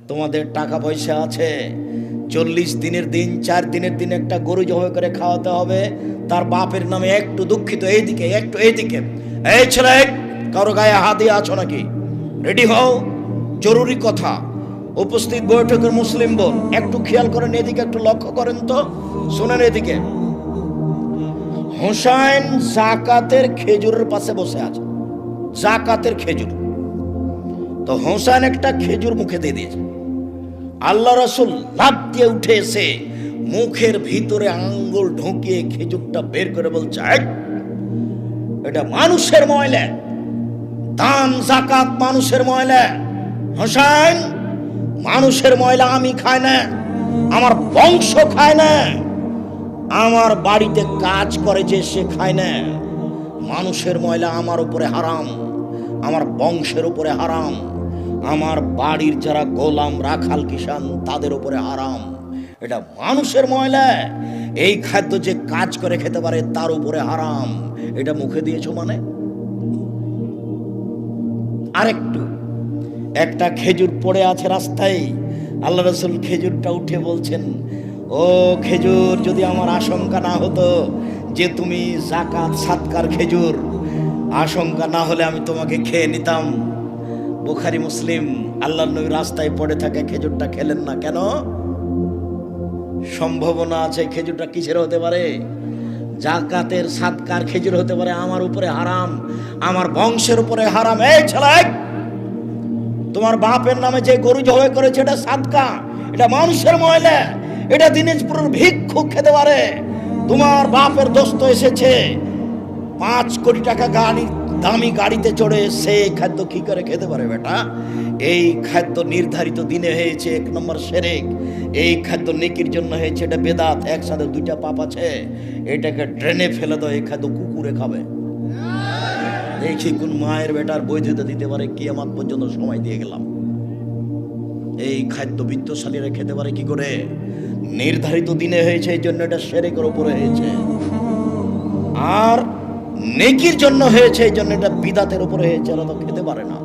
তোমাদের টাকা পয়সা আছে, 40 দিনের দিন 4 দিনের দিন একটা গরু জবাই করে খাওয়াতে হবে, তার বাপের নামে একটু দুঃখিত, এইদিকে একটু এইদিকে, এই ছেলে কারো গায়ে হাত দিয়ে আছো নাকি? রেডি হও, জরুরি কথা। উপস্থিত বৈঠকের মুসলিম বোন একটু খেয়াল করেন, এদিকে একটু লক্ষ্য করেন তো, শুনেন এদিকে। হোসাইন জাকাতের খেজুরের পাশে বসে আছে, জাকাতের খেজুর। তো হোসাইন একটা খেজুর মুখে দিয়ে দিয়েছে। আল্লাহ রাসূল লাফ দিয়ে উঠে এসে মুখের ভিতরে আঙ্গুল ঢুকিয়ে খেজুরটা বের করে বলছে, এটা মানুষের ময়লা, দান জাকাত মানুষের ময়লা। হোসাইন, মানুষের ময়লা আমি খাই না, আমার বংশ খায় না, আমার বাড়িতে কাজ করে যে সে খায় না। মানুষের ময়লা আমার উপরে হারাম, আমার বংশের উপরে হারাম, আমার বাড়ির যারা গোলাম রাখাল কিষান তাদের উপরে হারাম। এটা মানুষের ময়লা, এই খাদ্য যে কাজ করে খেতে পারে তার উপরে হারাম। এটা মুখে দিয়েছো মানে? আরেকটু, একটা খেজুর পড়ে আছে রাস্তায়, আল্লাহ রাসূল খেজুরটা উঠে বলছেন, ও খেজুর, যদি আমার আশঙ্কা না হতো যে তুমি জাকাত সাদকার খেজুর, আশঙ্কা না হলে আমি তোমাকে খেয়ে নিতাম। বুখারী মুসলিম। আল্লাহর নবী রাস্তায় পড়ে থাকে খেজুরটা খেলেন না কেন? সম্ভাবনা আছে খেজুরটা কিসের হতে পারে? জাকাতের সাদকার খেজুর হতে পারে। আমার উপরে হারাম, আমার বংশের উপরে হারাম। এই ছেলে, তোমার বাপের নামে যে গরু জবাই করেছে এটা সাদকা, এটা মানুষের ময়লা, এটা দিনাজপুরের ভিক্ষুক খেতে পারে। তোমার বাপের দোস্ত এসেছে 5 কোটি টাকা দামি গাড়িতে চড়ে, সে খাদ্য কি করে খেতে পারে বেটা? এই খাদ্য নির্ধারিত দিনে হয়েছে 1 নম্বর শিরক, এই খাদ্য নেকির জন্য হয়েছে, এটা বেদাত, একসাথে 2টা পাপ আছে। এটাকে ড্রেনে ফেলে দাও, এই খাদ্য কুকুরে খাবে। দেখি কোন মায়ের বেটার বৈধতা দিতে পারে, কিয়ামত পর্যন্ত সময় দিয়ে গেলাম। এই খাদ্য বিত্তশালীরা খেতে পারে কি করে? নির্ধারিত দিনে হয়েছে, এই জন্য এটা শিরকের উপরে হয়েছে। আর নেকির জন্য হয়েছে, এই জন্য এটা বিদাতের উপরে হয়েছে, এরা তো খেতে পারে না।